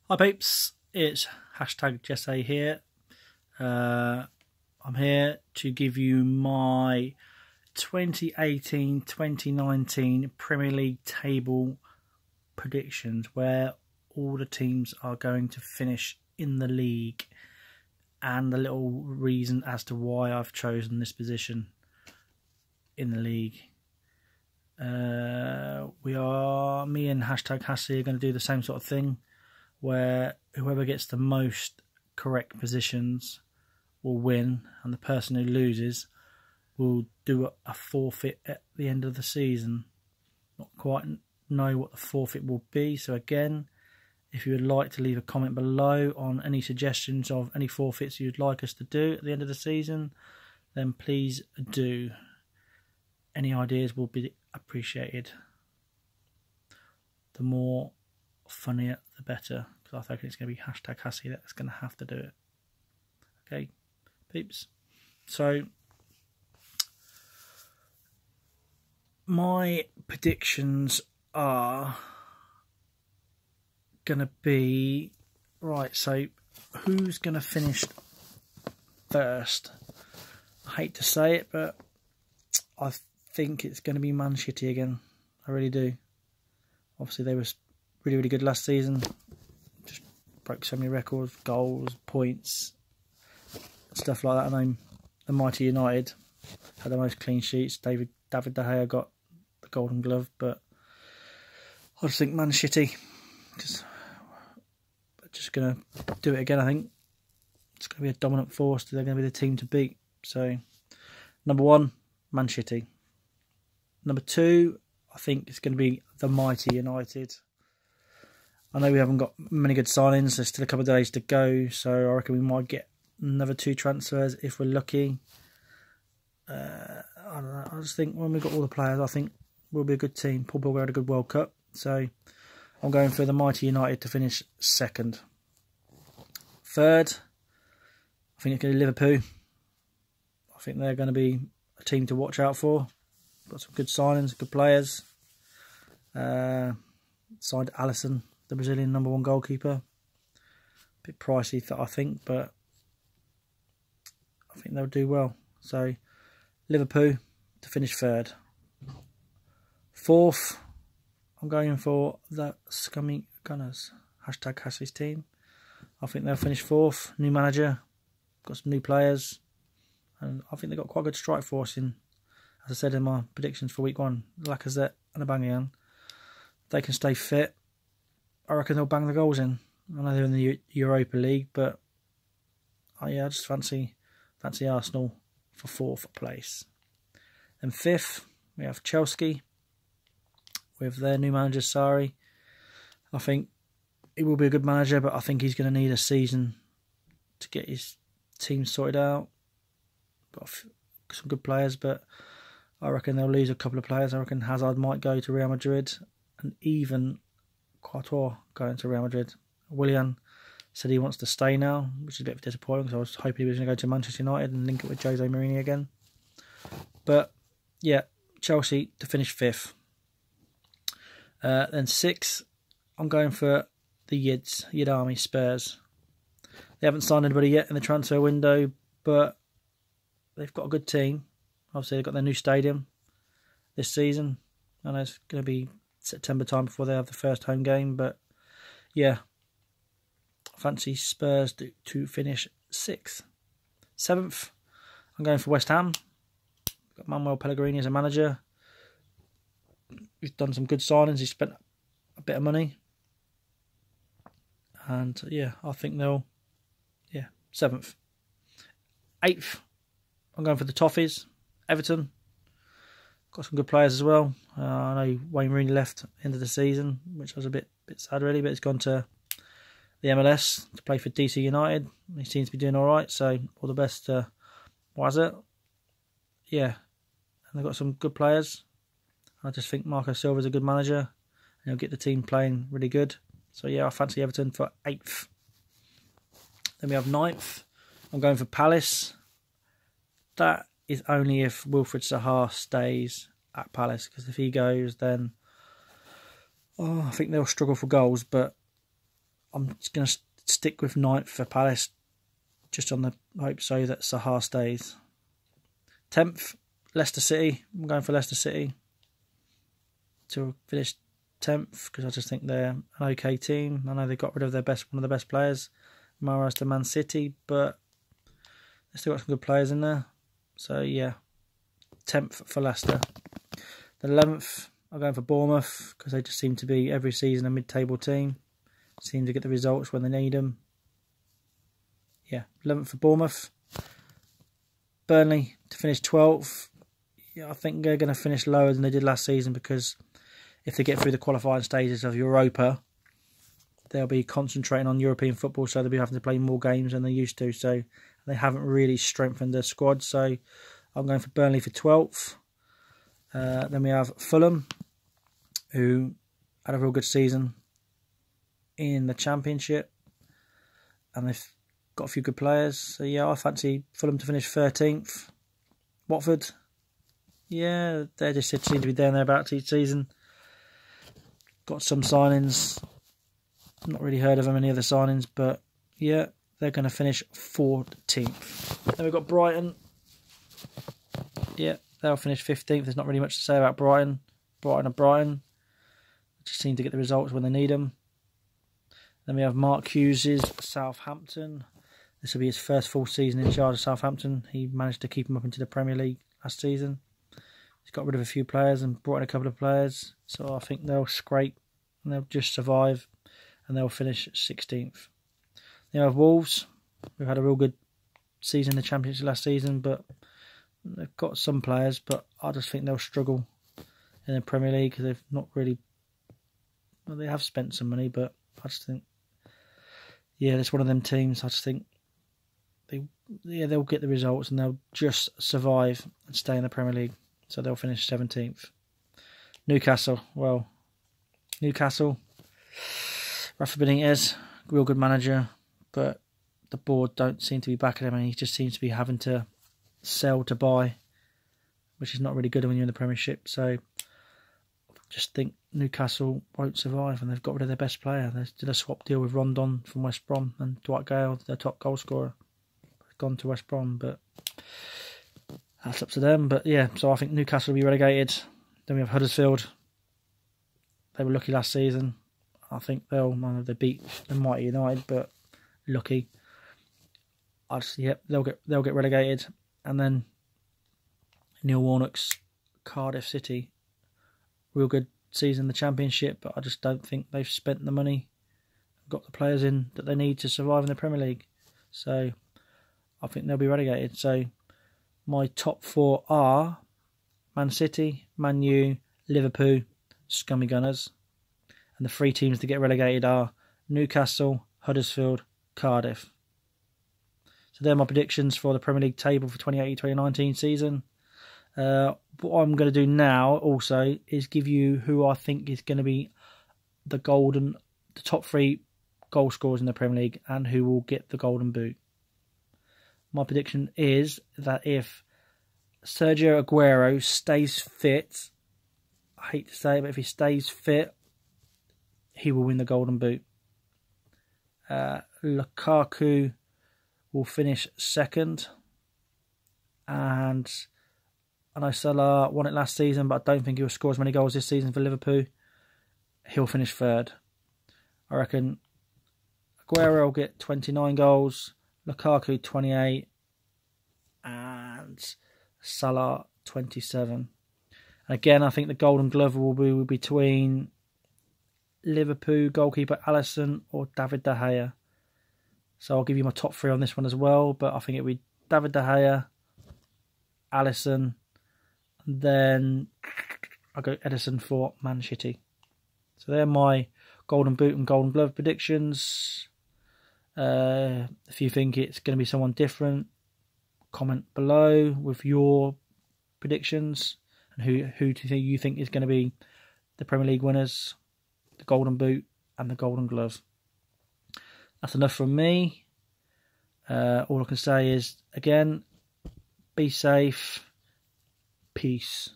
Hi peeps, it's hashtag Jesse here. I'm here to give you my 2018-2019 Premier League table predictions, where all the teams are going to finish in the league, and a little reason as to why I've chosen this position in the league. Me and hashtag Hassie are going to do the same sort of thing, where whoever gets the most correct positions will win, and the person who loses will do a forfeit at the end of the season. Not quite know what the forfeit will be, so again, if you would like to leave a comment below on any suggestions of any forfeits you'd like us to do at the end of the season, then please do. Any ideas will be appreciated. The more funnier the better, because I think it's going to be hashtag Hassie that's going to have to do it. Okay, peeps. So my predictions are going to be, right, so who's going to finish first? I hate to say it, but I think it's going to be Man City again. I really do. Obviously, they were really, really good last season. Just broke so many records, goals, points, stuff like that. And then the mighty United had the most clean sheets. David De Gea got the Golden Glove, but I just think Man City just going to do it again. I think it's going to be a dominant force. They're going to be the team to beat. So, number one, Man City. Number two, I think it's going to be the mighty United. I know we haven't got many good signings. There's still a couple of days to go, so I reckon we might get another 2 transfers if we're lucky. I don't know. I just think when we've got all the players, I think we'll be a good team. Paul Pogba had a good World Cup, so I'm going for the mighty United to finish second. Third, I think it's going to be Liverpool. I think they're going to be a team to watch out for. Got some good signings, good players. Signed Alisson, the Brazilian #1 goalkeeper. A bit pricey, I think, but I think they'll do well. So, Liverpool to finish third. Fourth, I'm going for the Scummy Gunners. Hashtag Hassie's team. I think they'll finish fourth. New manager, got some new players, and I think they've got quite a good strike force in. As I said in my predictions for week 1, Lacazette and Aubameyang, they can stay fit. I reckon they'll bang the goals in. I know they're in the Europa League, but I just fancy Arsenal for 4th place. And 5th, we have Chelsea with their new manager, Sarri. I think he will be a good manager, but I think he's going to need a season to get his team sorted out. Got some good players, but I reckon they'll lose a couple of players. I reckon Hazard might go to Real Madrid, and even Courtois going to Real Madrid. Willian said he wants to stay now, which is a bit disappointing, because I was hoping he was going to go to Manchester United and link it with Jose Mourinho again. But yeah, Chelsea to finish 5th. Then 6th, I'm going for the Yid Army Spurs. They haven't signed anybody yet in the transfer window, but they've got a good team. Obviously, they've got their new stadium this season. I know it's going to be September time before they have the first home game, but yeah, I fancy Spurs to finish 6th. 7th, I'm going for West Ham. Got Manuel Pellegrini as a manager. He's done some good signings. He's spent a bit of money, and yeah, I think they'll 7th. 8th, I'm going for the Toffees. Everton, got some good players as well. I know Wayne Rooney left end of the season, which was a bit sad really, but he's gone to the MLS to play for DC United. He seems to be doing all right, so all the best to Wazza. Yeah, and they've got some good players. I just think Marco Silva's a good manager, and he'll get the team playing really good. So yeah, I fancy Everton for 8th. Then we have 9th. I'm going for Palace. That is only if Wilfried Zaha stays at Palace, because if he goes, then I think they'll struggle for goals, but I'm just going to stick with 9th for Palace, just on the hope so that Zaha stays. 10th, Leicester City. I'm going for Leicester City to finish 10th because I just think they're an okay team. I know they got rid of one of the best players, Mahrez to Man City, but they still got some good players in there. So yeah, 10th for Leicester. The 11th, I'm going for Bournemouth because they just seem to be every season a mid-table team. Seem to get the results when they need them. Yeah, 11th for Bournemouth. Burnley to finish 12th. Yeah, I think they're going to finish lower than they did last season because if they get through the qualifying stages of Europa, they'll be concentrating on European football, so they'll be having to play more games than they used to. So they haven't really strengthened their squad. So I'm going for Burnley for 12th. Then we have Fulham, who had a real good season in the Championship, and they've got a few good players. So yeah, I fancy Fulham to finish 13th. Watford, yeah, they just seem to be there and thereabouts each season. Got some signings. Not really heard of them, any other signings, but yeah, they're going to finish 14th. Then we've got Brighton. Yeah, they'll finish 15th. There's not really much to say about Brighton. Brighton are Brighton. Just seem to get the results when they need them. Then we have Mark Hughes' Southampton. This will be his first full season in charge of Southampton. He managed to keep them up into the Premier League last season. He's got rid of a few players and brought in a couple of players. So I think they'll scrape and they'll just survive and they'll finish 16th. Then we have Wolves. We've had a real good season in the Championship last season, but they've got some players, but I just think they'll struggle in the Premier League because they've not really... Well, they have spent some money, but I just think... Yeah, it's one of them teams. I just think they'll get the results and they'll just survive and stay in the Premier League. So they'll finish 17th. Newcastle. Well, Newcastle, Rafa Benitez, real good manager, but the board don't seem to be backing him and he just seems to be having to sell to buy, which is not really good when you're in the Premiership. So I just think Newcastle won't survive and they've got rid of their best player. They did a swap deal with Rondon from West Brom and Dwight Gale, their top goal scorer, gone to West Brom, but that's up to them. But yeah, so I think Newcastle will be relegated. Then we have Huddersfield. They were lucky last season. I think they beat the mighty United, but lucky. They'll get relegated. And then Neil Warnock's Cardiff City, real good season in the Championship, but I just don't think they've spent the money, got the players in that they need to survive in the Premier League. So I think they'll be relegated. So my top four are Man City, Man U, Liverpool, Scummy Gunners. And the three teams to get relegated are Newcastle, Huddersfield, Cardiff. So they're my predictions for the Premier League table for 2018-2019 season. What I'm going to do now also is give you who I think is going to be the top three goal scorers in the Premier League and who will get the Golden Boot. My prediction is that if Sergio Aguero stays fit, I hate to say it, but if he stays fit, he will win the Golden Boot. Lukaku will finish second. And I know Salah won it last season, but I don't think he'll score as many goals this season for Liverpool. He'll finish third. I reckon Aguero will get 29 goals, Lukaku 28, and Salah 27. And again, I think the Golden Glove will be between Liverpool goalkeeper Alisson or David De Gea. So I'll give you my top three on this one as well, but I think it'll be David De Gea, Alisson, and then I'll go Ederson for Man City. So they're my Golden Boot and Golden Glove predictions. If you think it's going to be someone different, comment below with your predictions and who do you think is going to be the Premier League winners, the Golden Boot and the Golden Glove. That's enough from me. All I can say is, again, be safe. Peace.